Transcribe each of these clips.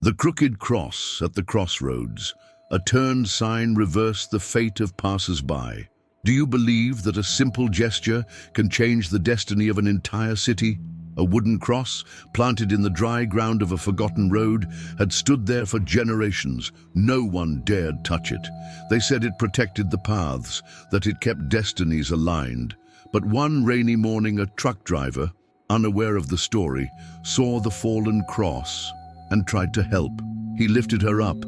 The crooked cross at the crossroads, a turned sign reversed the fate of passers-by. Do you believe that a simple gesture can change the destiny of an entire city? A wooden cross, planted in the dry ground of a forgotten road, had stood there for generations. No one dared touch it. They said it protected the paths, that it kept destinies aligned. But one rainy morning, a truck driver, unaware of the story, saw the fallen cross and tried to help. He lifted her up,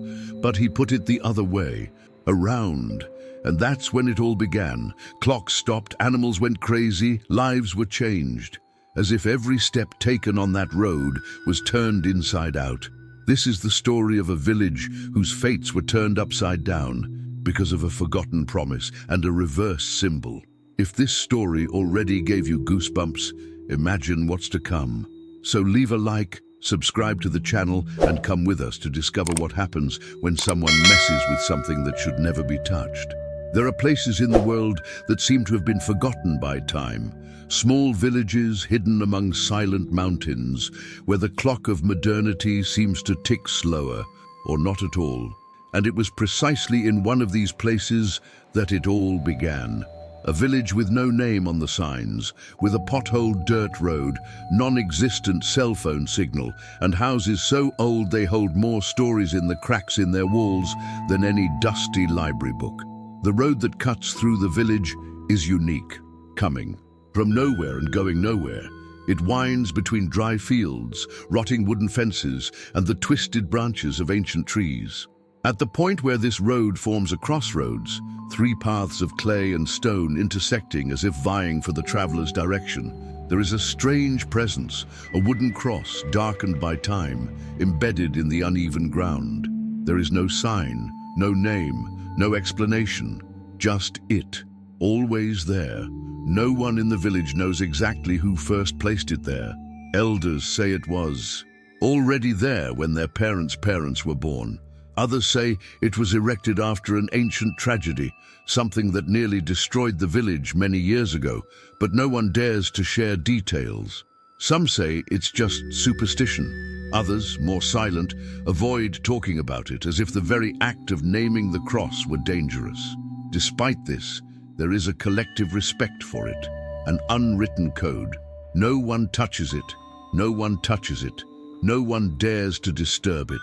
but he put it the other way, around. And that's when it all began. Clocks stopped, animals went crazy, lives were changed, as if every step taken on that road was turned inside out. This is the story of a village whose fates were turned upside down because of a forgotten promise and a reverse symbol. If this story already gave you goosebumps, imagine what's to come. So leave a like, subscribe to the channel, and come with us to discover what happens when someone messes with something that should never be touched. There are places in the world that seem to have been forgotten by time. Small villages hidden among silent mountains, where the clock of modernity seems to tick slower, or not at all. And it was precisely in one of these places that it all began. A village with no name on the signs, with a potholed dirt road, non-existent cell phone signal, and houses so old they hold more stories in the cracks in their walls than any dusty library book. The road that cuts through the village is unique, coming from nowhere and going nowhere. It winds between dry fields, rotting wooden fences, and the twisted branches of ancient trees. At the point where this road forms a crossroads, three paths of clay and stone intersecting as if vying for the traveler's direction, there is a strange presence, a wooden cross darkened by time, embedded in the uneven ground. There is no sign, no name, no explanation, just it, always there. No one in the village knows exactly who first placed it there. Elders say it was already there when their parents' were born. Others say it was erected after an ancient tragedy, something that nearly destroyed the village many years ago, but no one dares to share details. Some say it's just superstition. Others, more silent, avoid talking about it as if the very act of naming the cross were dangerous. Despite this, there is a collective respect for it, an unwritten code. No one touches it, no one touches it, no one dares to disturb it.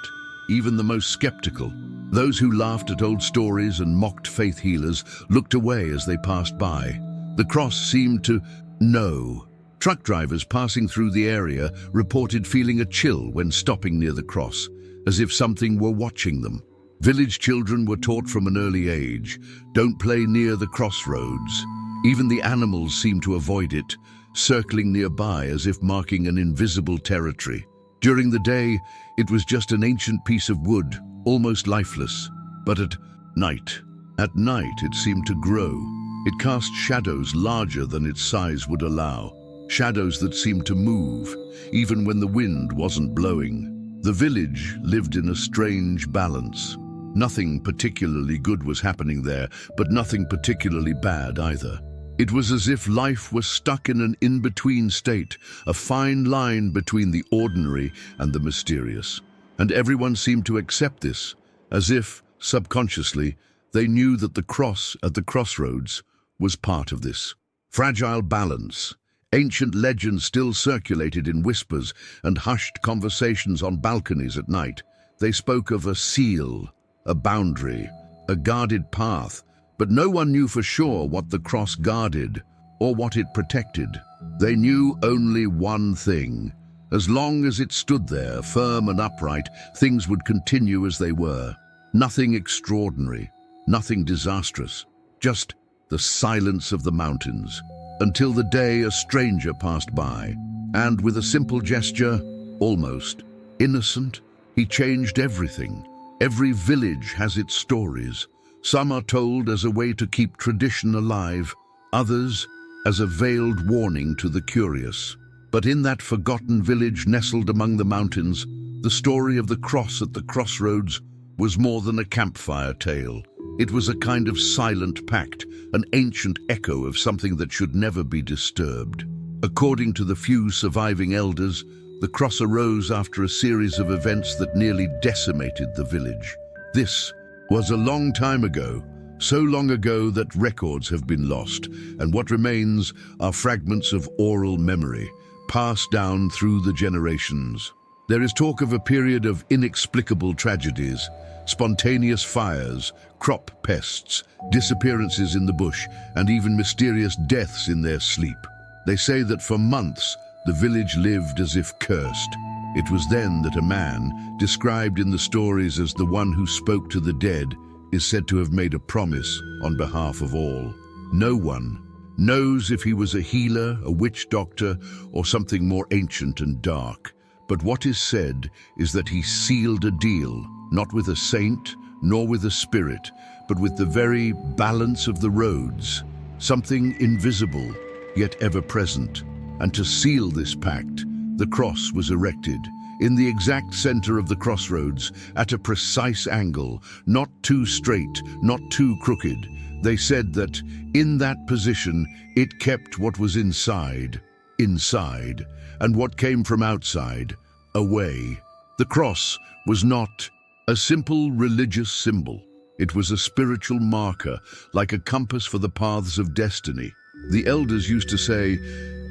Even the most skeptical, those who laughed at old stories and mocked faith healers, looked away as they passed by. The cross seemed to know. Truck drivers passing through the area reported feeling a chill when stopping near the cross, as if something were watching them. Village children were taught from an early age, don't play near the crossroads. Even the animals seemed to avoid it, circling nearby as if marking an invisible territory. During the day, it was just an ancient piece of wood, almost lifeless. But at night it seemed to grow. It cast shadows larger than its size would allow. Shadows that seemed to move, even when the wind wasn't blowing. The village lived in a strange balance. Nothing particularly good was happening there, but nothing particularly bad either. It was as if life was stuck in an in-between state, a fine line between the ordinary and the mysterious. And everyone seemed to accept this, as if, subconsciously, they knew that the cross at the crossroads was part of this fragile balance. Ancient legends still circulated in whispers and hushed conversations on balconies at night. They spoke of a seal, a boundary, a guarded path, but no one knew for sure what the cross guarded or what it protected. They knew only one thing. As long as it stood there, firm and upright, things would continue as they were. Nothing extraordinary, nothing disastrous, just the silence of the mountains. Until the day a stranger passed by, and with a simple gesture, almost innocent, he changed everything. Every village has its stories. Some are told as a way to keep tradition alive, others as a veiled warning to the curious. But in that forgotten village nestled among the mountains, the story of the cross at the crossroads was more than a campfire tale. It was a kind of silent pact, an ancient echo of something that should never be disturbed. According to the few surviving elders, The cross arose after a series of events that nearly decimated the village. This was a long time ago, so long ago that records have been lost, and what remains are fragments of oral memory, passed down through the generations. There is talk of a period of inexplicable tragedies, spontaneous fires, crop pests, disappearances in the bush, and even mysterious deaths in their sleep. They say that for months, the village lived as if cursed. It was then that a man, described in the stories as the one who spoke to the dead, is said to have made a promise on behalf of all. No one knows if he was a healer, a witch doctor, or something more ancient and dark. But what is said is that he sealed a deal, not with a saint, nor with a spirit, but with the very balance of the roads, something invisible, yet ever present. And to seal this pact, the cross was erected, in the exact center of the crossroads, at a precise angle, not too straight, not too crooked. They said that, in that position, it kept what was inside, and what came from outside, away. The cross was not a simple religious symbol. It was a spiritual marker, like a compass for the paths of destiny. The elders used to say,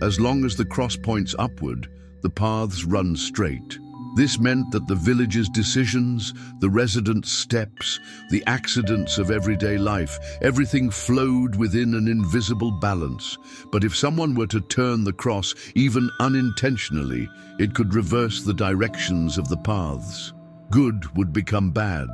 as long as the cross points upward, the paths run straight. This meant that the village's decisions, the residents' steps, the accidents of everyday life, everything flowed within an invisible balance. But if someone were to turn the cross, even unintentionally, it could reverse the directions of the paths. Good would become bad,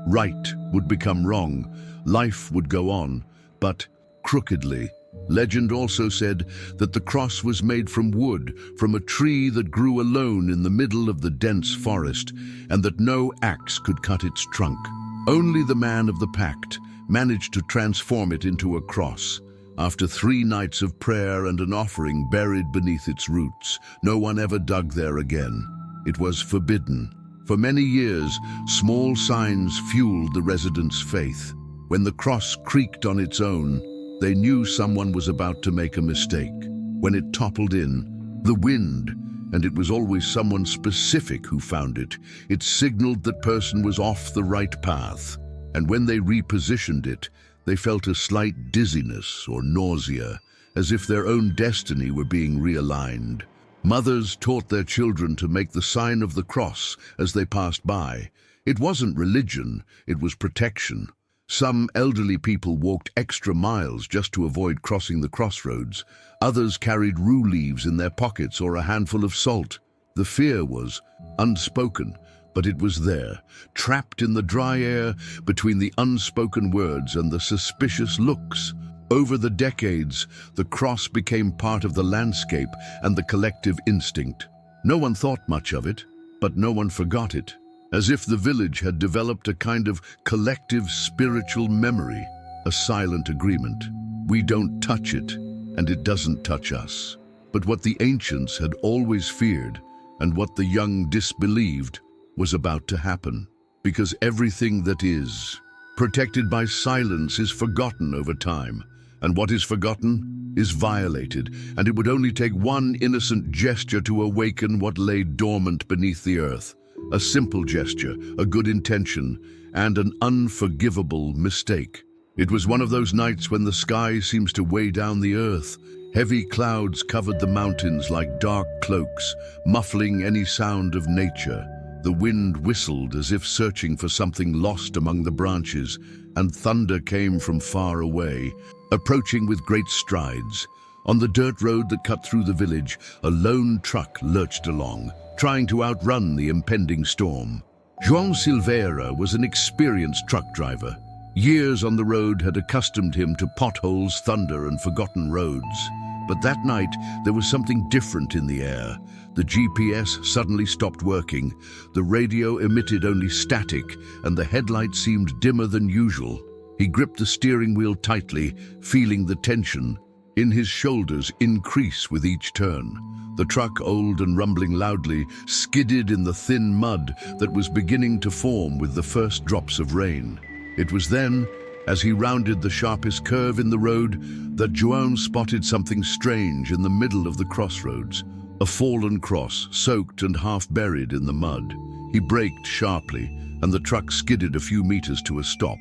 right would become wrong, life would go on, but crookedly. Legend also said that the cross was made from wood, from a tree that grew alone in the middle of the dense forest, and that no axe could cut its trunk. Only the man of the pact managed to transform it into a cross. After 3 nights of prayer and an offering buried beneath its roots, no one ever dug there again. It was forbidden. For many years, small signs fueled the residents' faith. When the cross creaked on its own, they knew someone was about to make a mistake. When it toppled in, the wind, and it was always someone specific who found it, it signaled that person was off the right path. And when they repositioned it, they felt a slight dizziness or nausea, as if their own destiny were being realigned. Mothers taught their children to make the sign of the cross as they passed by. It wasn't religion, it was protection. Some elderly people walked extra miles just to avoid crossing the crossroads. Others carried rue leaves in their pockets or a handful of salt. The fear was unspoken, but it was there, trapped in the dry air between the unspoken words and the suspicious looks. Over the decades, the cross became part of the landscape and the collective instinct. No one thought much of it, but no one forgot it. As if the village had developed a kind of collective spiritual memory, a silent agreement. We don't touch it, and it doesn't touch us. But what the ancients had always feared, and what the young disbelieved, was about to happen. Because everything that is protected by silence is forgotten over time, and what is forgotten is violated, and it would only take one innocent gesture to awaken what lay dormant beneath the earth. A simple gesture, a good intention, and an unforgivable mistake. It was one of those nights when the sky seems to weigh down the earth. Heavy clouds covered the mountains like dark cloaks, muffling any sound of nature. The wind whistled as if searching for something lost among the branches, and thunder came from far away, approaching with great strides. On the dirt road that cut through the village, a lone truck lurched along, trying to outrun the impending storm. João Silveira was an experienced truck driver. Years on the road had accustomed him to potholes, thunder, and forgotten roads. But that night, there was something different in the air. The GPS suddenly stopped working, the radio emitted only static, and the headlights seemed dimmer than usual. He gripped the steering wheel tightly, feeling the tension in his shoulders increase with each turn. The truck, old and rumbling loudly, skidded in the thin mud that was beginning to form with the first drops of rain. It was then, as he rounded the sharpest curve in the road, that João spotted something strange in the middle of the crossroads. a fallen cross, soaked and half buried in the mud. He braked sharply, and the truck skidded a few meters to a stop.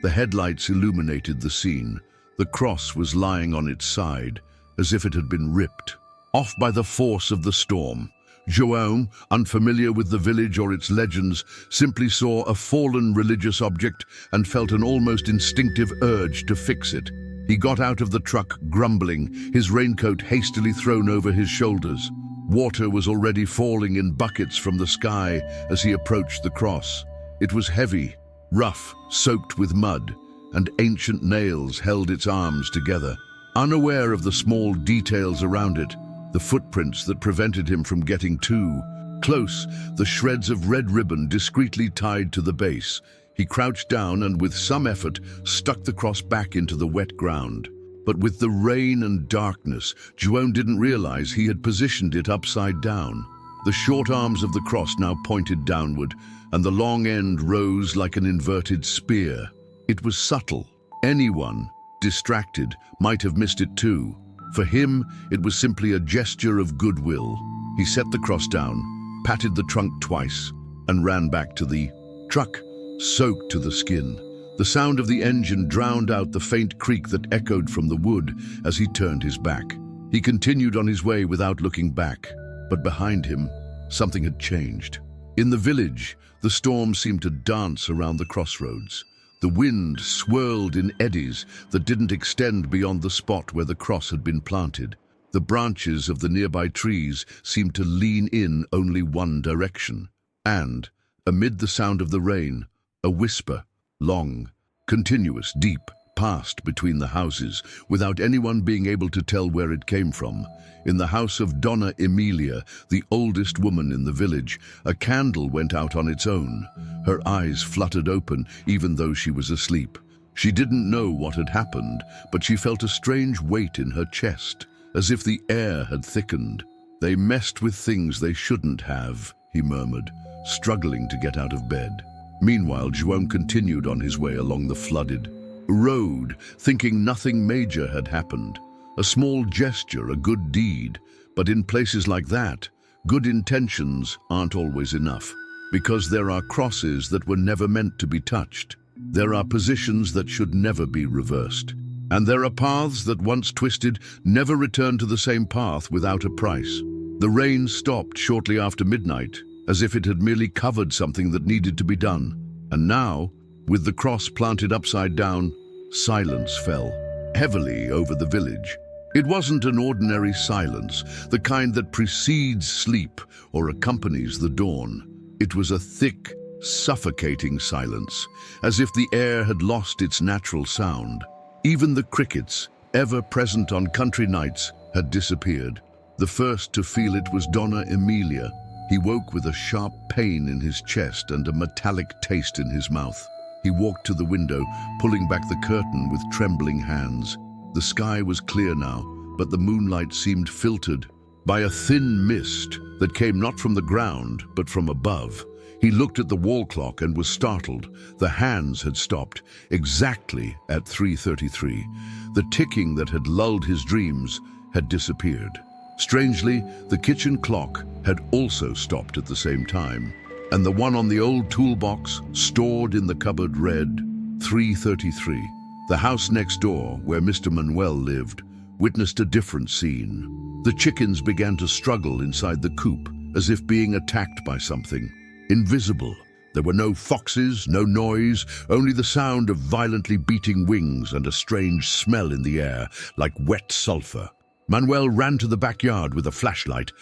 The headlights illuminated the scene. The cross was lying on its side, as if it had been ripped off by the force of the storm. João, unfamiliar with the village or its legends, simply saw a fallen religious object and felt an almost instinctive urge to fix it. He got out of the truck grumbling, his raincoat hastily thrown over his shoulders. Water was already falling in buckets from the sky as he approached the cross. It was heavy, rough, soaked with mud, and ancient nails held its arms together. Unaware of the small details around it, the footprints that prevented him from getting too close, the shreds of red ribbon discreetly tied to the base. He crouched down and with some effort stuck the cross back into the wet ground. But with the rain and darkness, João didn't realize he had positioned it upside down. The short arms of the cross now pointed downward, and the long end rose like an inverted spear. It was subtle. Anyone, distracted, might have missed it too. For him, it was simply a gesture of goodwill. He set the cross down, patted the trunk twice, and ran back to the truck, soaked to the skin. The sound of the engine drowned out the faint creak that echoed from the wood as he turned his back. He continued on his way without looking back, but behind him, something had changed. In the village, the storm seemed to dance around the crossroads. The wind swirled in eddies that didn't extend beyond the spot where the cross had been planted. The branches of the nearby trees seemed to lean in only one direction. And, amid the sound of the rain, a whisper, long, continuous, deep, passed between the houses, without anyone being able to tell where it came from. In the house of Donna Emilia, the oldest woman in the village, a candle went out on its own. Her eyes fluttered open, even though she was asleep. She didn't know what had happened, but she felt a strange weight in her chest, as if the air had thickened. "They messed with things they shouldn't have," he murmured, struggling to get out of bed. Meanwhile, João continued on his way along the flooded road, thinking nothing major had happened. A small gesture, a good deed. But in places like that, good intentions aren't always enough, because there are crosses that were never meant to be touched. There are positions that should never be reversed. And there are paths that, once twisted, never return to the same path without a price. The rain stopped shortly after midnight, as if it had merely covered something that needed to be done. And now, with the cross planted upside down, silence fell heavily over the village. It wasn't an ordinary silence, the kind that precedes sleep or accompanies the dawn. It was a thick, suffocating silence, as if the air had lost its natural sound. Even the crickets, ever present on country nights, had disappeared. The first to feel it was Donna Emilia. He woke with a sharp pain in his chest and a metallic taste in his mouth. He walked to the window, pulling back the curtain with trembling hands. The sky was clear now, but the moonlight seemed filtered by a thin mist that came not from the ground, but from above. He looked at the wall clock and was startled. The hands had stopped, exactly at 3:33. The ticking that had lulled his dreams had disappeared. Strangely, the kitchen clock had also stopped at the same time, and the one on the old toolbox, stored in the cupboard, read 3:33. The house next door, where Mr. Manuel lived, witnessed a different scene. The chickens began to struggle inside the coop, as if being attacked by something invisible. There were no foxes, no noise, only the sound of violently beating wings and a strange smell in the air, like wet sulfur. Manuel ran to the backyard with a flashlight,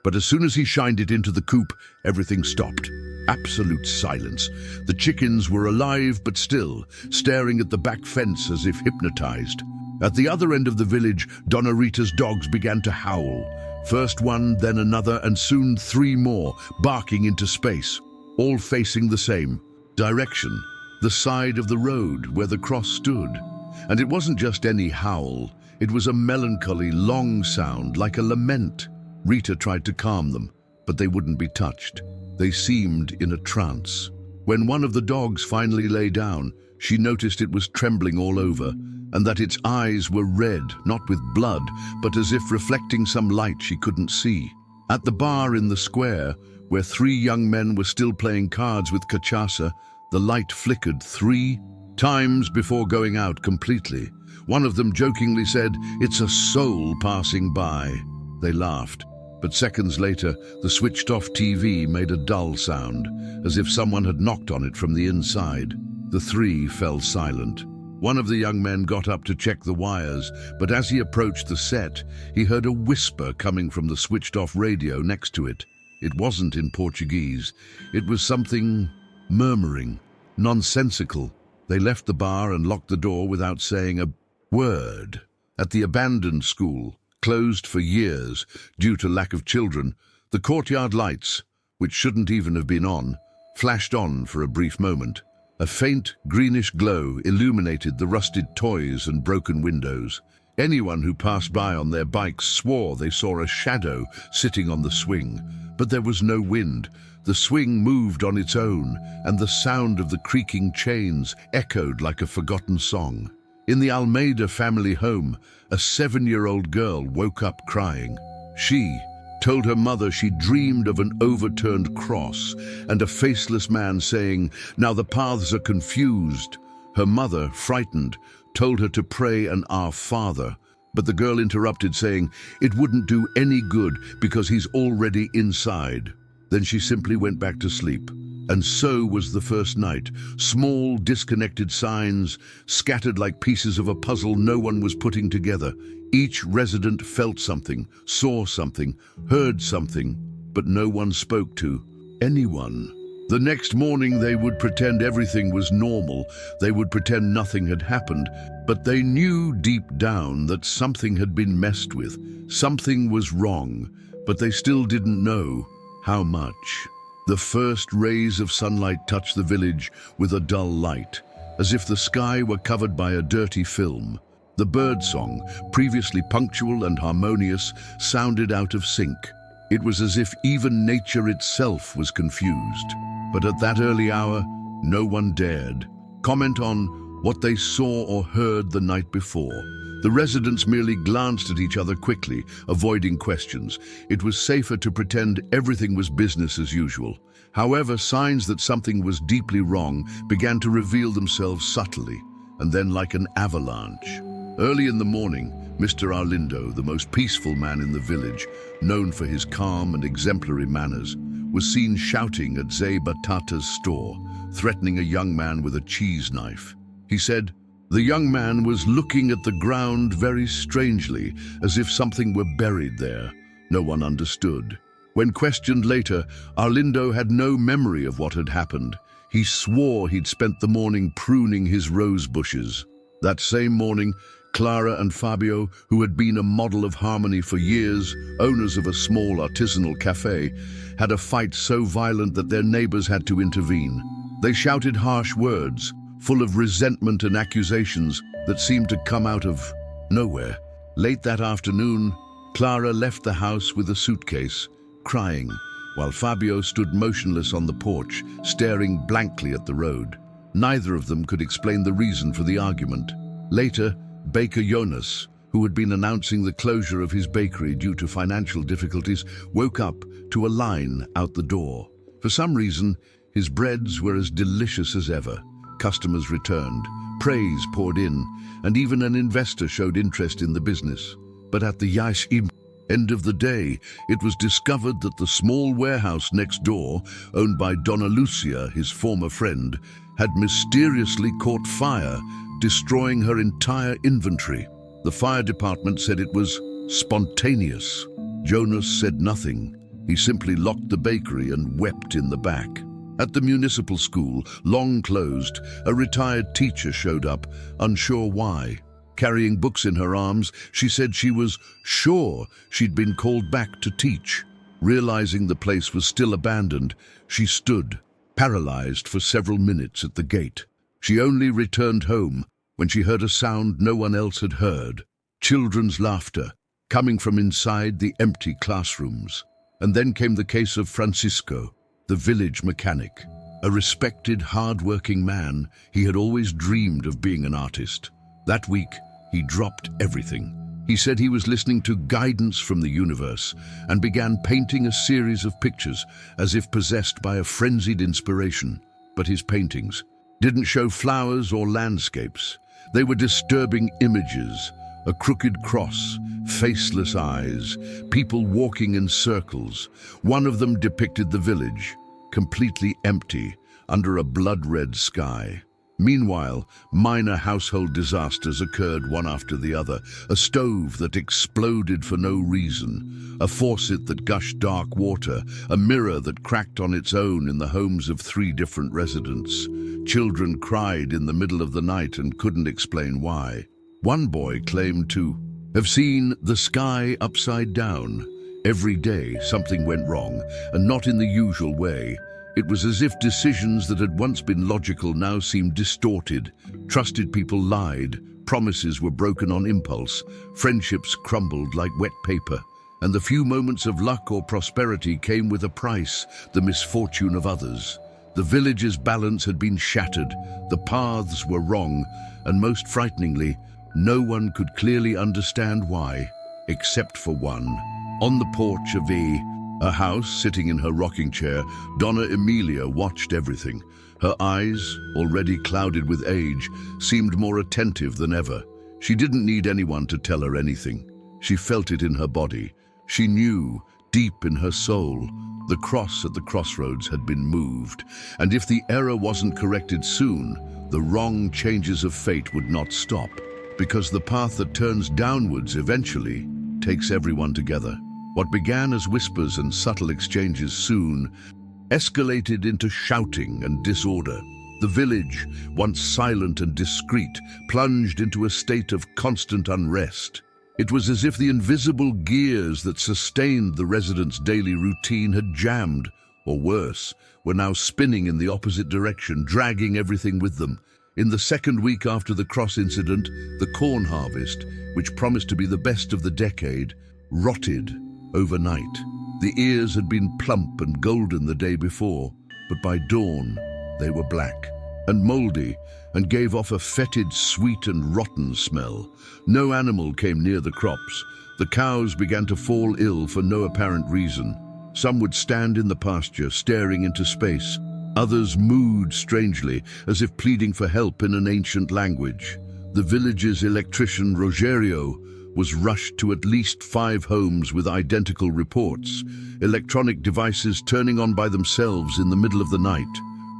but as soon as he shined it into the coop, everything stopped. Absolute silence. The chickens were alive but still, staring at the back fence as if hypnotized. At the other end of the village, Donna Rita's dogs began to howl. First one, then another, and soon 3 more, barking into space, all facing the same direction, the side of the road where the cross stood. And it wasn't just any howl. It was a melancholy, long sound, like a lament. Rita tried to calm them, but they wouldn't be touched. They seemed in a trance. When one of the dogs finally lay down, she noticed it was trembling all over, and that its eyes were red, not with blood, but as if reflecting some light she couldn't see. At the bar in the square, where 3 young men were still playing cards with cachaça, the light flickered 3 times before going out completely. One of them jokingly said, "It's a soul passing by." They laughed, but seconds later, the switched-off TV made a dull sound, as if someone had knocked on it from the inside. The 3 fell silent. One of the young men got up to check the wires, but as he approached the set, he heard a whisper coming from the switched-off radio next to it. It wasn't in Portuguese. It was something murmuring, nonsensical. They left the bar and locked the door without saying a word. At the abandoned school, closed for years due to lack of children, the courtyard lights, which shouldn't even have been on, flashed on for a brief moment. A faint greenish glow illuminated the rusted toys and broken windows. Anyone who passed by on their bikes swore they saw a shadow sitting on the swing, but there was no wind. The swing moved on its own, and the sound of the creaking chains echoed like a forgotten song. In the Almeida family home, a 7-year-old girl woke up crying. She told her mother she dreamed of an overturned cross and a faceless man saying, "Now the paths are confused." Her mother, frightened, told her to pray an Our Father, but the girl interrupted saying, "It wouldn't do any good because he's already inside." Then she simply went back to sleep. And so was the first night. Small, disconnected signs, scattered like pieces of a puzzle no one was putting together. Each resident felt something, saw something, heard something, but no one spoke to anyone. The next morning they would pretend everything was normal. They would pretend nothing had happened, but they knew deep down that something had been messed with. Something was wrong, but they still didn't know how much. The first rays of sunlight touched the village with a dull light, as if the sky were covered by a dirty film. The birdsong, previously punctual and harmonious, sounded out of sync. It was as if even nature itself was confused. But at that early hour, no one dared comment on what they saw or heard the night before. The residents merely glanced at each other quickly, avoiding questions. It was safer to pretend everything was business as usual. However, signs that something was deeply wrong began to reveal themselves subtly, and then like an avalanche. Early in the morning, Mr. Arlindo, the most peaceful man in the village, known for his calm and exemplary manners, was seen shouting at Zé Batata's store, threatening a young man with a cheese knife. He said, the young man was looking at the ground very strangely, as if something were buried there. No one understood. When questioned later, Arlindo had no memory of what had happened. He swore he'd spent the morning pruning his rose bushes. That same morning, Clara and Fabio, who had been a model of harmony for years, owners of a small artisanal cafe, had a fight so violent that their neighbors had to intervene. They shouted harsh words, full of resentment and accusations that seemed to come out of nowhere. Late that afternoon, Clara left the house with a suitcase, crying, while Fabio stood motionless on the porch, staring blankly at the road. Neither of them could explain the reason for the argument. Later, Baker Jonas, who had been announcing the closure of his bakery due to financial difficulties, woke up to a line out the door. For some reason, his breads were as delicious as ever. Customers returned, praise poured in, and even an investor showed interest in the business. But at the end of the day, it was discovered that the small warehouse next door, owned by Donna Lucia, his former friend, had mysteriously caught fire, destroying her entire inventory. The fire department said it was spontaneous. Jonas said nothing. He simply locked the bakery and wept in the back. At the municipal school, long closed, a retired teacher showed up, unsure why. Carrying books in her arms, she said she was sure she'd been called back to teach. Realizing the place was still abandoned, she stood, paralyzed for several minutes at the gate. She only returned home when she heard a sound no one else had heard. Children's laughter, coming from inside the empty classrooms. And then came the case of Francisco, the village mechanic. A respected, hard-working man, he had always dreamed of being an artist. That week, he dropped everything. He said he was listening to guidance from the universe and began painting a series of pictures as if possessed by a frenzied inspiration. But his paintings didn't show flowers or landscapes. They were disturbing images: a crooked cross, faceless eyes, people walking in circles. One of them depicted the village, completely empty, under a blood-red sky. Meanwhile, minor household disasters occurred one after the other. A stove that exploded for no reason, a faucet that gushed dark water, a mirror that cracked on its own in the homes of 3 different residents. Children cried in the middle of the night and couldn't explain why. One boy claimed to have seen the sky upside down. Every day something went wrong, and not in the usual way. It was as if decisions that had once been logical now seemed distorted. Trusted people lied, promises were broken on impulse, friendships crumbled like wet paper, and the few moments of luck or prosperity came with a price: the misfortune of others. The village's balance had been shattered, the paths were wrong, and most frighteningly, no one could clearly understand why, except for one. On the porch of a house, sitting in her rocking chair, Donna Emilia watched everything. Her eyes, already clouded with age, seemed more attentive than ever. She didn't need anyone to tell her anything. She felt it in her body. She knew, deep in her soul, the cross at the crossroads had been moved, and if the error wasn't corrected soon, the wrong changes of fate would not stop, because the path that turns downwards eventually takes everyone together. What began as whispers and subtle exchanges soon escalated into shouting and disorder. The village, once silent and discreet, plunged into a state of constant unrest. It was as if the invisible gears that sustained the residents' daily routine had jammed, or worse, were now spinning in the opposite direction, dragging everything with them. In the second week after the cross incident, the corn harvest, which promised to be the best of the decade, rotted overnight. The ears had been plump and golden the day before, but by dawn they were black and moldy and gave off a fetid, sweet and rotten smell. No animal came near the crops. The cows began to fall ill for no apparent reason. Some would stand in the pasture, staring into space. Others mooed strangely, as if pleading for help in an ancient language. The village's electrician, Rogerio, was rushed to at least 5 homes with identical reports. Electronic devices turning on by themselves in the middle of the night.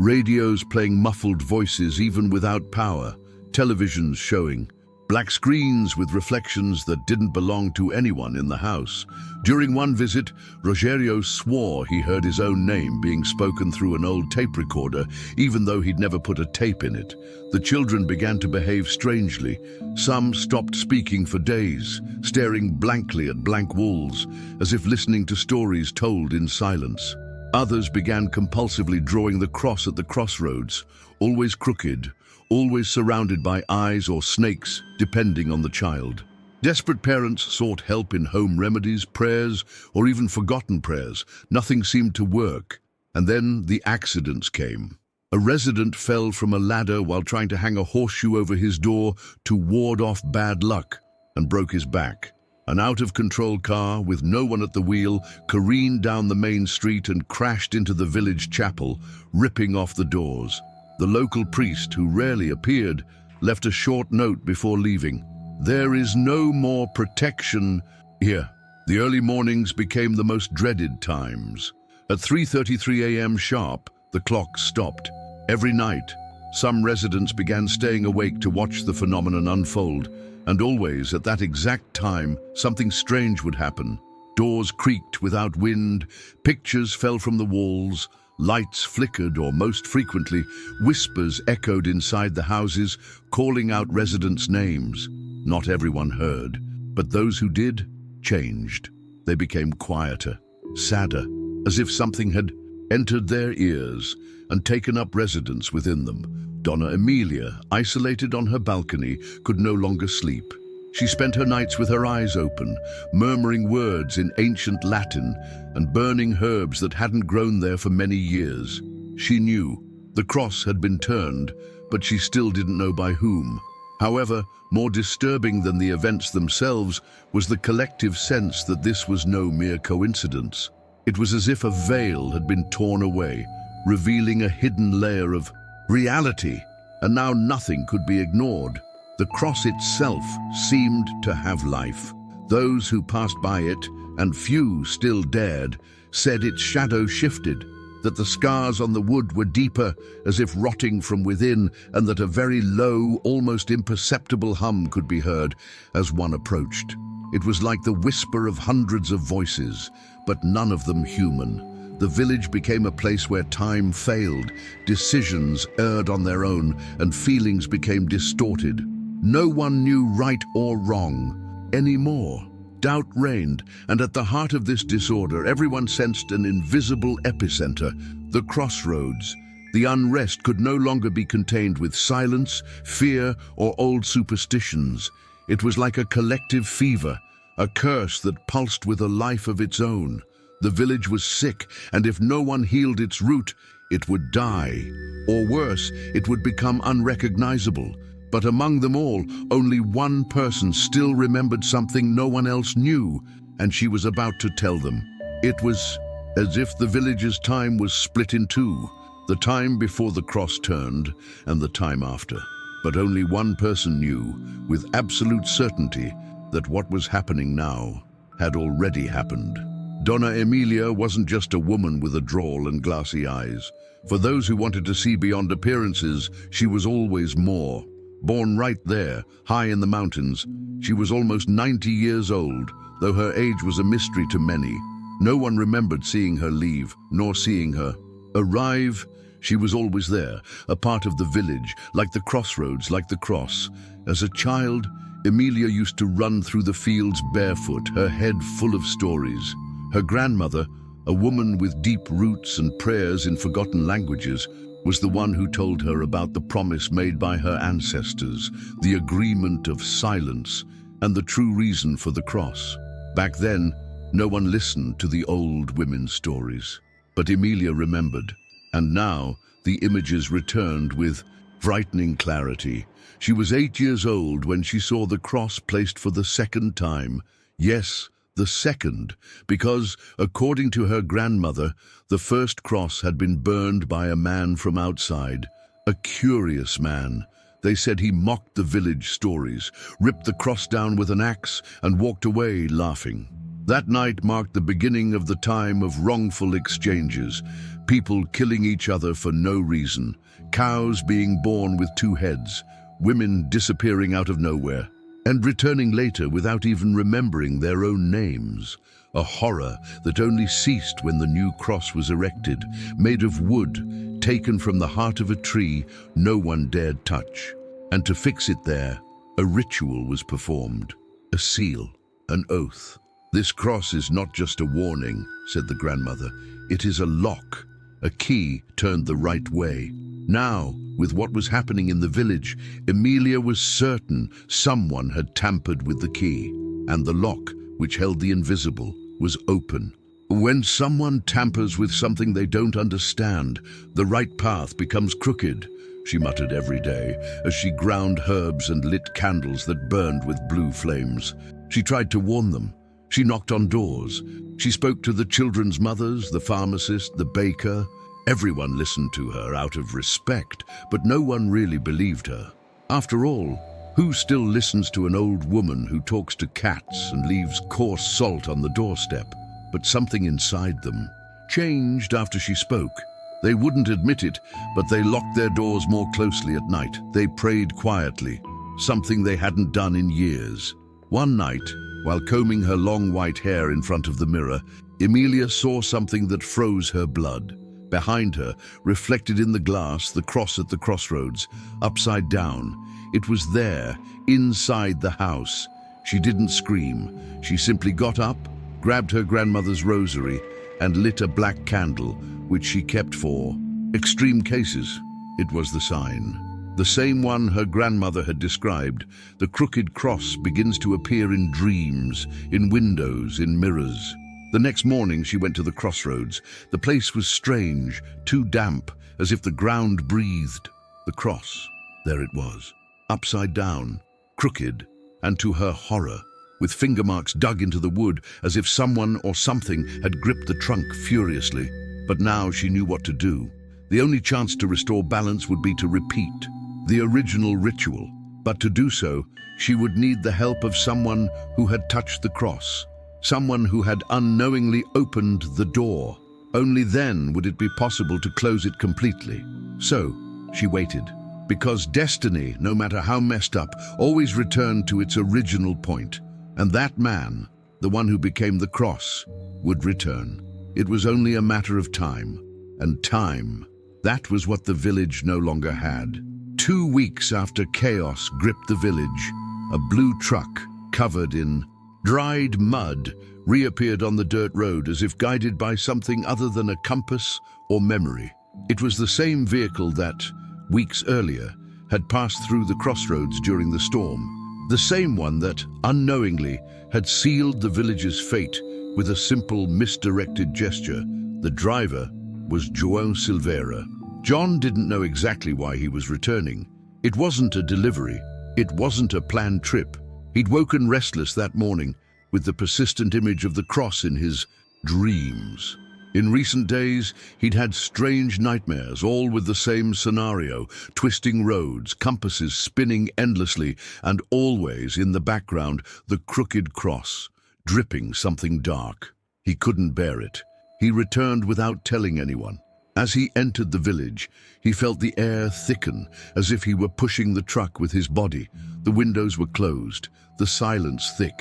Radios playing muffled voices even without power. Televisions showing. Black screens with reflections that didn't belong to anyone in the house. During one visit, Rogerio swore he heard his own name being spoken through an old tape recorder, even though he'd never put a tape in it. The children began to behave strangely. Some stopped speaking for days, staring blankly at blank walls, as if listening to stories told in silence. Others began compulsively drawing the cross at the crossroads, always crooked, always surrounded by eyes or snakes, depending on the child. Desperate parents sought help in home remedies, prayers, or even forgotten prayers. Nothing seemed to work. And then the accidents came. A resident fell from a ladder while trying to hang a horseshoe over his door to ward off bad luck and broke his back. An out-of-control car, with no one at the wheel, careened down the main street and crashed into the village chapel, ripping off the doors. The local priest, who rarely appeared, left a short note before leaving. "There is no more protection here." The early mornings became the most dreaded times. At 3:33 a.m. sharp, the clock stopped. Every night, some residents began staying awake to watch the phenomenon unfold, and always at that exact time, something strange would happen. Doors creaked without wind, pictures fell from the walls, lights flickered, or most frequently, whispers echoed inside the houses, calling out residents' names. Not everyone heard, but those who did changed. They became quieter, sadder, as if something had entered their ears and taken up residence within them. Donna Emilia, isolated on her balcony, could no longer sleep. She spent her nights with her eyes open, murmuring words in ancient Latin and burning herbs that hadn't grown there for many years. She knew the cross had been turned, but she still didn't know by whom. However, more disturbing than the events themselves was the collective sense that this was no mere coincidence. It was as if a veil had been torn away, revealing a hidden layer of reality, and now nothing could be ignored. The cross itself seemed to have life. Those who passed by it, and few still dared, said its shadow shifted, that the scars on the wood were deeper, as if rotting from within, and that a very low, almost imperceptible hum could be heard as one approached. It was like the whisper of hundreds of voices, but none of them human. The village became a place where time failed, decisions erred on their own, and feelings became distorted. No one knew right or wrong anymore. Doubt reigned, and at the heart of this disorder, everyone sensed an invisible epicenter, the crossroads. The unrest could no longer be contained with silence, fear, or old superstitions. It was like a collective fever, a curse that pulsed with a life of its own. The village was sick, and if no one healed its root, it would die. Or worse, it would become unrecognizable. But among them all, only one person still remembered something no one else knew, and she was about to tell them. It was as if the village's time was split in two, the time before the cross turned and the time after. But only one person knew, with absolute certainty, that what was happening now had already happened. Donna Emilia wasn't just a woman with a drawl and glassy eyes. For those who wanted to see beyond appearances, she was always more. Born right there, high in the mountains, she was almost 90 years old, though her age was a mystery to many. No one remembered seeing her leave, nor seeing her arrive. She was always there, a part of the village, like the crossroads, like the cross. As a child, Emilia used to run through the fields barefoot, her head full of stories. Her grandmother, a woman with deep roots and prayers in forgotten languages, was the one who told her about the promise made by her ancestors, the agreement of silence, and the true reason for the cross. Back then, no one listened to the old women's stories. But Emilia remembered, and now the images returned with frightening clarity. She was 8 years old when she saw the cross placed for the second time. Yes, the second, because, according to her grandmother, the first cross had been burned by a man from outside. A curious man. They said he mocked the village stories, ripped the cross down with an axe, and walked away laughing. That night marked the beginning of the time of wrongful exchanges, people killing each other for no reason, cows being born with two heads, women disappearing out of nowhere, and returning later without even remembering their own names. A horror that only ceased when the new cross was erected, made of wood, taken from the heart of a tree no one dared touch. And to fix it there, a ritual was performed, a seal, an oath. "This cross is not just a warning," said the grandmother. "It is a lock, a key turned the right way." Now, with what was happening in the village, Emilia was certain someone had tampered with the key, and the lock, which held the invisible, was open. When someone tampers with something they don't understand, the right path becomes crooked, she muttered every day, as she ground herbs and lit candles that burned with blue flames. She tried to warn them. She knocked on doors. She spoke to the children's mothers, the pharmacist, the baker. Everyone listened to her out of respect, but no one really believed her. After all, who still listens to an old woman who talks to cats and leaves coarse salt on the doorstep? But something inside them changed after she spoke. They wouldn't admit it, but they locked their doors more closely at night. They prayed quietly, something they hadn't done in years. One night, while combing her long white hair in front of the mirror, Emilia saw something that froze her blood. Behind her, reflected in the glass, the cross at the crossroads, upside down. It was there, inside the house. She didn't scream. She simply got up, grabbed her grandmother's rosary, and lit a black candle, which she kept for extreme cases. It was the sign. The same one her grandmother had described. The crooked cross begins to appear in dreams, in windows, in mirrors. The next morning she went to the crossroads. The place was strange, too damp, as if the ground breathed. The cross, there it was, upside down, crooked, and to her horror, with finger marks dug into the wood as if someone or something had gripped the trunk furiously. But now she knew what to do. The only chance to restore balance would be to repeat the original ritual. But to do so, she would need the help of someone who had touched the cross, someone who had unknowingly opened the door. Only then would it be possible to close it completely. So, she waited, because destiny, no matter how messed up, always returned to its original point. And that man, the one who became the cross, would return. It was only a matter of time. And time, that was what the village no longer had. 2 weeks after chaos gripped the village, a blue truck, covered in dried mud, reappeared on the dirt road as if guided by something other than a compass or memory. It was the same vehicle that, weeks earlier, had passed through the crossroads during the storm. The same one that, unknowingly, had sealed the village's fate with a simple, misdirected gesture. The driver was João Silveira. John didn't know exactly why he was returning. It wasn't a delivery. It wasn't a planned trip. He'd woken restless that morning, with the persistent image of the cross in his dreams. In recent days, he'd had strange nightmares, all with the same scenario: twisting roads, compasses spinning endlessly, and always, in the background, the crooked cross, dripping something dark. He couldn't bear it. He returned without telling anyone. As he entered the village, he felt the air thicken, as if he were pushing the truck with his body. The windows were closed, the silence thick.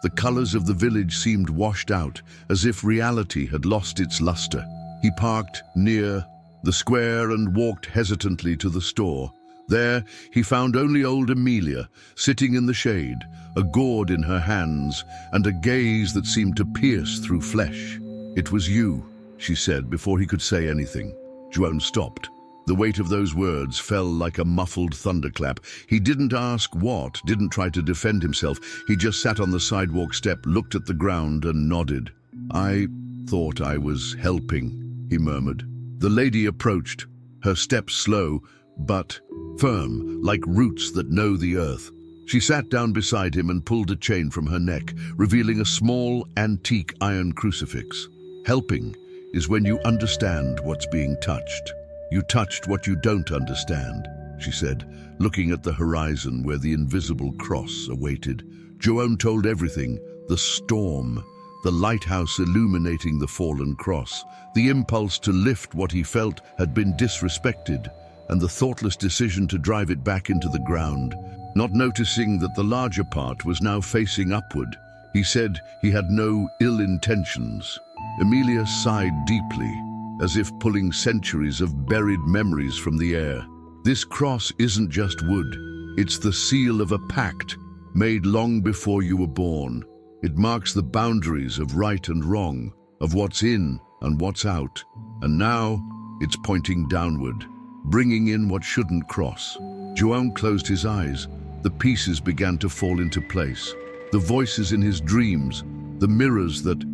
The colors of the village seemed washed out, as if reality had lost its luster. He parked near the square and walked hesitantly to the store. There, he found only old Amelia, sitting in the shade, a gourd in her hands, and a gaze that seemed to pierce through flesh. "It was you," she said before he could say anything. João stopped. The weight of those words fell like a muffled thunderclap. He didn't ask what, didn't try to defend himself. He just sat on the sidewalk step, looked at the ground and nodded. "I thought I was helping," he murmured. The lady approached, her steps slow, but firm, like roots that know the earth. She sat down beside him and pulled a chain from her neck, revealing a small, antique iron crucifix. "Helping is when you understand what's being touched. You touched what you don't understand," she said, looking at the horizon where the invisible cross awaited. João told everything: the storm, the lighthouse illuminating the fallen cross, the impulse to lift what he felt had been disrespected, and the thoughtless decision to drive it back into the ground, not noticing that the larger part was now facing upward. He said he had no ill intentions. Amelia sighed deeply, as if pulling centuries of buried memories from the air. "This cross isn't just wood. It's the seal of a pact made long before you were born. It marks the boundaries of right and wrong, of what's in and what's out. And now it's pointing downward, bringing in what shouldn't cross." João closed his eyes. The pieces began to fall into place. The voices in his dreams, the mirrors that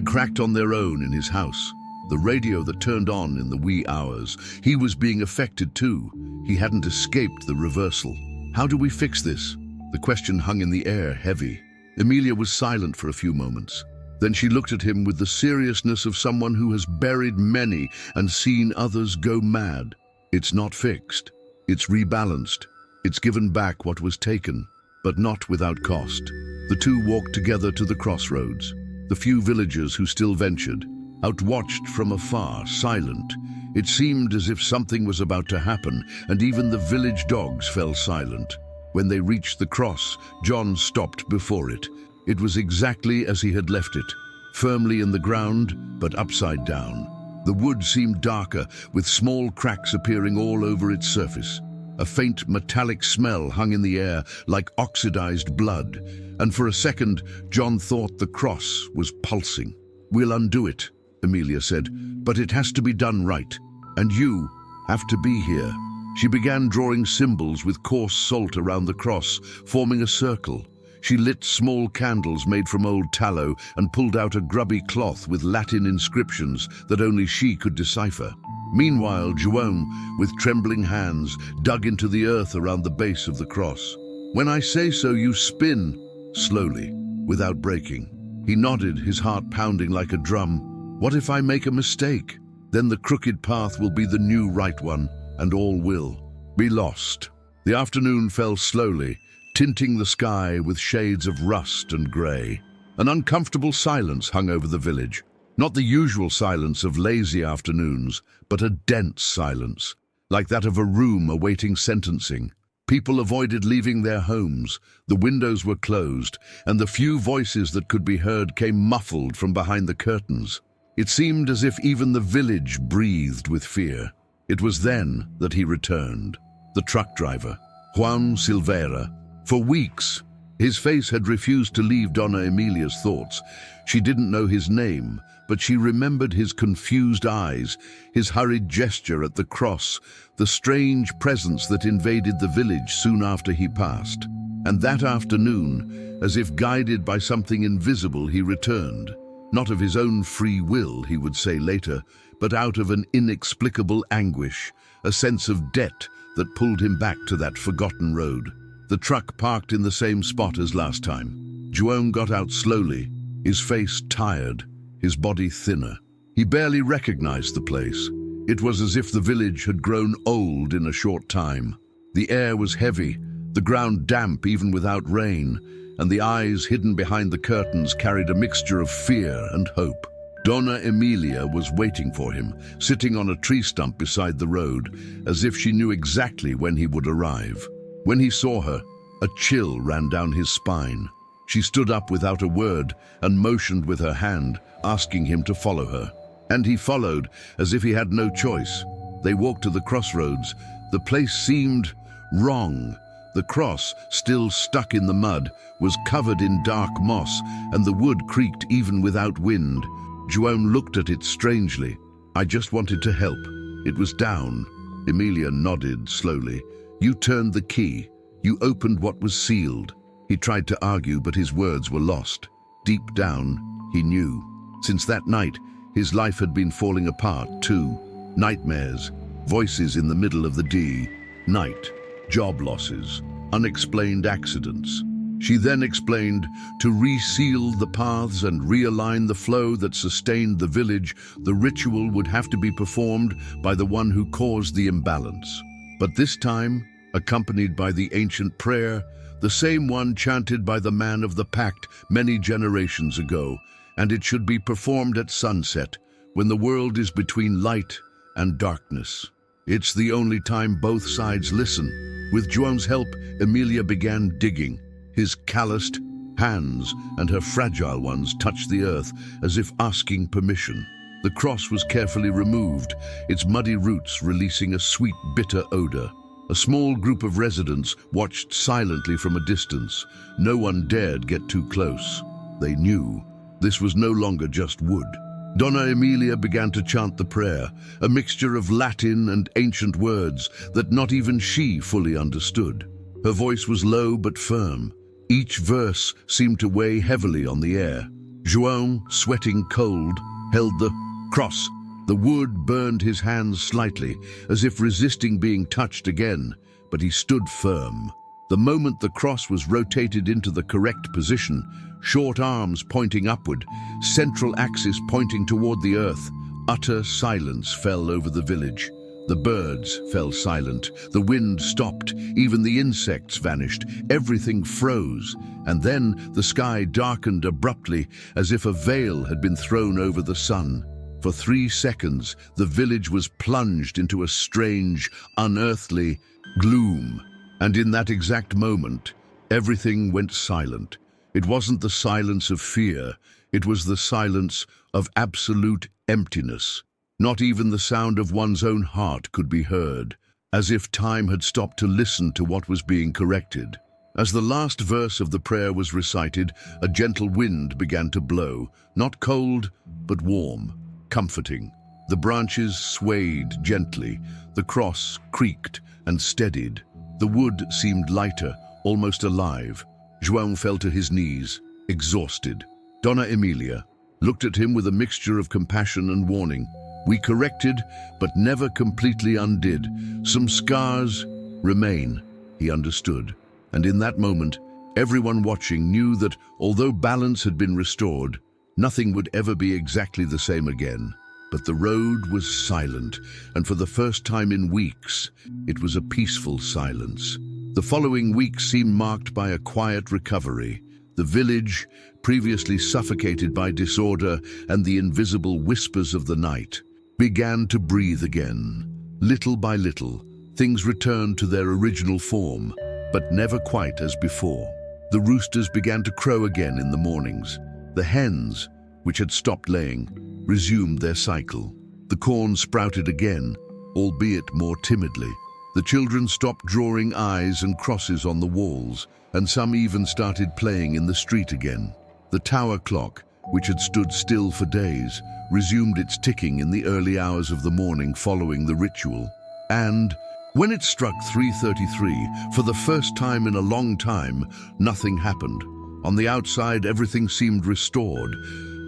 cracked on their own in his house, the radio that turned on in the wee hours. He was being affected too. He hadn't escaped the reversal. "How do we fix this?" The question hung in the air, heavy. Amelia was silent for a few moments. Then she looked at him with the seriousness of someone who has buried many and seen others go mad. "It's not fixed. It's rebalanced. It's given back what was taken, but not without cost." The two walked together to the crossroads. The few villagers who still ventured, outwatched from afar, silent. It seemed as if something was about to happen, and even the village dogs fell silent. When they reached the cross, John stopped before it. It was exactly as he had left it, firmly in the ground, but upside down. The wood seemed darker, with small cracks appearing all over its surface. A faint metallic smell hung in the air, like oxidized blood, and for a second, John thought the cross was pulsing. "We'll undo it," Amelia said, "but it has to be done right, and you have to be here." She began drawing symbols with coarse salt around the cross, forming a circle. She lit small candles made from old tallow and pulled out a grubby cloth with Latin inscriptions that only she could decipher. Meanwhile, João, with trembling hands, dug into the earth around the base of the cross. "When I say so, you spin," slowly, without breaking. He nodded, his heart pounding like a drum. "What if I make a mistake? Then the crooked path will be the new right one, and all will be lost." The afternoon fell slowly, tinting the sky with shades of rust and grey. An uncomfortable silence hung over the village. Not the usual silence of lazy afternoons, but a dense silence, like that of a room awaiting sentencing. People avoided leaving their homes, the windows were closed, and the few voices that could be heard came muffled from behind the curtains. It seemed as if even the village breathed with fear. It was then that he returned. The truck driver, Juan Silveira. For weeks, his face had refused to leave Donna Emilia's thoughts. She didn't know his name, but she remembered his confused eyes, his hurried gesture at the cross, the strange presence that invaded the village soon after he passed. And that afternoon, as if guided by something invisible, he returned. Not of his own free will, he would say later, but out of an inexplicable anguish, a sense of debt that pulled him back to that forgotten road. The truck parked in the same spot as last time. João got out slowly, his face tired, his body thinner. He barely recognized the place. It was as if the village had grown old in a short time. The air was heavy, the ground damp even without rain, and the eyes hidden behind the curtains carried a mixture of fear and hope. Donna Emilia was waiting for him, sitting on a tree stump beside the road, as if she knew exactly when he would arrive. When he saw her, a chill ran down his spine. She stood up without a word and motioned with her hand, asking him to follow her. And he followed, as if he had no choice. They walked to the crossroads. The place seemed wrong. The cross, still stuck in the mud, was covered in dark moss, and the wood creaked even without wind. João looked at it strangely. "I just wanted to help. It was down." Emilia nodded slowly. "You turned the key. You opened what was sealed." He tried to argue, but his words were lost. Deep down, he knew. Since that night, his life had been falling apart too. Nightmares, voices in the middle of the night, job losses, unexplained accidents. She then explained, to reseal the paths and realign the flow that sustained the village, the ritual would have to be performed by the one who caused the imbalance. But this time, accompanied by the ancient prayer, the same one chanted by the man of the pact many generations ago, and it should be performed at sunset, when the world is between light and darkness. It's the only time both sides listen. With João's help, Emilia began digging. His calloused hands and her fragile ones touched the earth as if asking permission. The cross was carefully removed, its muddy roots releasing a sweet, bitter odor. A small group of residents watched silently from a distance. No one dared get too close. They knew this was no longer just wood. Donna Emilia began to chant the prayer, a mixture of Latin and ancient words that not even she fully understood. Her voice was low but firm. Each verse seemed to weigh heavily on the air. João, sweating cold, held the cross. The wood burned his hands slightly, as if resisting being touched again, but he stood firm. The moment the cross was rotated into the correct position, short arms pointing upward, central axis pointing toward the earth, utter silence fell over the village. The birds fell silent, the wind stopped, even the insects vanished, everything froze, and then the sky darkened abruptly as if a veil had been thrown over the sun. For 3 seconds, the village was plunged into a strange, unearthly gloom. And in that exact moment, everything went silent. It wasn't the silence of fear, it was the silence of absolute emptiness. Not even the sound of one's own heart could be heard, as if time had stopped to listen to what was being corrected. As the last verse of the prayer was recited, a gentle wind began to blow, not cold, but warm, comforting. The branches swayed gently, the cross creaked and steadied. The wood seemed lighter, almost alive. João fell to his knees, exhausted. Donna Emilia looked at him with a mixture of compassion and warning. We corrected, but never completely undid. Some scars remain, he understood. And in that moment, everyone watching knew that although balance had been restored, nothing would ever be exactly the same again. But the road was silent, and for the first time in weeks, it was a peaceful silence. The following weeks seemed marked by a quiet recovery. The village, previously suffocated by disorder and the invisible whispers of the night, began to breathe again. Little by little, things returned to their original form, but never quite as before. The roosters began to crow again in the mornings. The hens, which had stopped laying, resumed their cycle. The corn sprouted again, albeit more timidly. The children stopped drawing eyes and crosses on the walls, and some even started playing in the street again. The tower clock, which had stood still for days, resumed its ticking in the early hours of the morning following the ritual. And when it struck 3:33, for the first time in a long time, nothing happened. On the outside, everything seemed restored,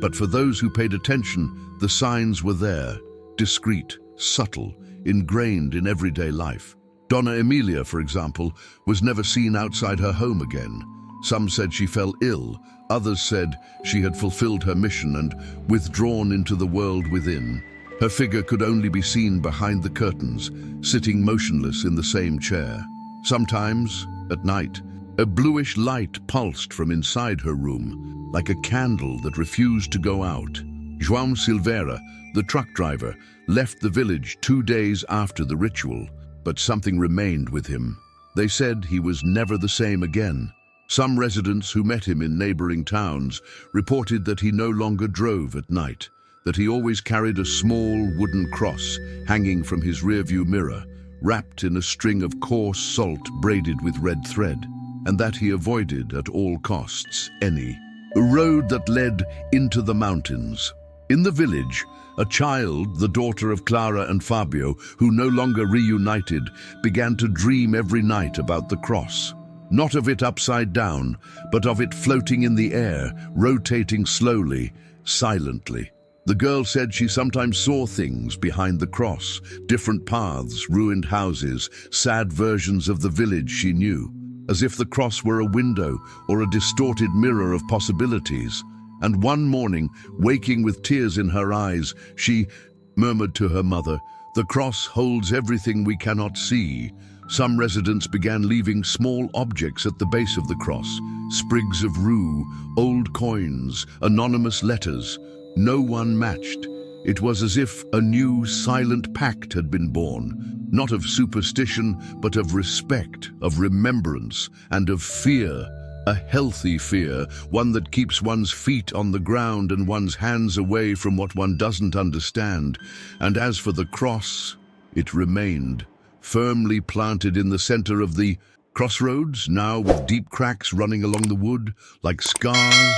but for those who paid attention, the signs were there, discreet, subtle, ingrained in everyday life. Donna Emilia, for example, was never seen outside her home again. Some said she fell ill, others said she had fulfilled her mission and withdrawn into the world within. Her figure could only be seen behind the curtains, sitting motionless in the same chair. Sometimes, at night, a bluish light pulsed from inside her room, like a candle that refused to go out. João Silveira, the truck driver, left the village 2 days after the ritual, but something remained with him. They said he was never the same again. Some residents who met him in neighboring towns reported that he no longer drove at night, that he always carried a small wooden cross hanging from his rearview mirror, wrapped in a string of coarse salt braided with red thread, and that he avoided at all costs any road that led into the mountains. In the village, a child, the daughter of Clara and Fabio, who no longer reunited, began to dream every night about the cross. Not of it upside down, but of it floating in the air, rotating slowly, silently. The girl said she sometimes saw things behind the cross, different paths, ruined houses, sad versions of the village she knew, as if the cross were a window or a distorted mirror of possibilities. And one morning, waking with tears in her eyes, she murmured to her mother, "The cross holds everything we cannot see." Some residents began leaving small objects at the base of the cross, sprigs of rue, old coins, anonymous letters. No one matched. It was as if a new silent pact had been born, not of superstition, but of respect, of remembrance, and of fear. A healthy fear, one that keeps one's feet on the ground and one's hands away from what one doesn't understand. And as for the cross, it remained, firmly planted in the center of the crossroads, now with deep cracks running along the wood, like scars.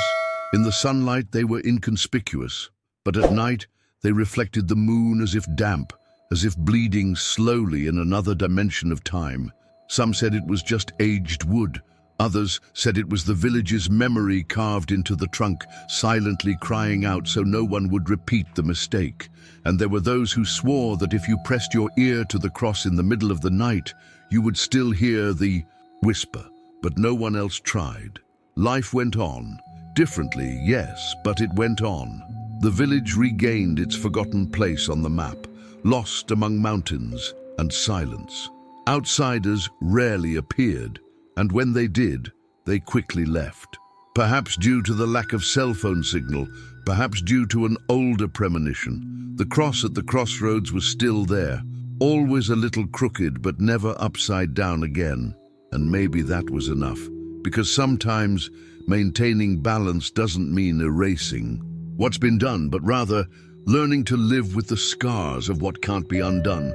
In the sunlight they were inconspicuous, but at night they reflected the moon as if damp, as if bleeding slowly in another dimension of time. Some said it was just aged wood. Others said it was the village's memory carved into the trunk, silently crying out so no one would repeat the mistake. And there were those who swore that if you pressed your ear to the cross in the middle of the night, you would still hear the whisper, but no one else tried. Life went on. Differently, yes, but it went on. The village regained its forgotten place on the map, lost among mountains and silence. Outsiders rarely appeared, and when they did, they quickly left. Perhaps due to the lack of cell phone signal, perhaps due to an older premonition. The cross at the crossroads was still there, always a little crooked but never upside down again. And maybe that was enough, because sometimes maintaining balance doesn't mean erasing what's been done, but rather learning to live with the scars of what can't be undone.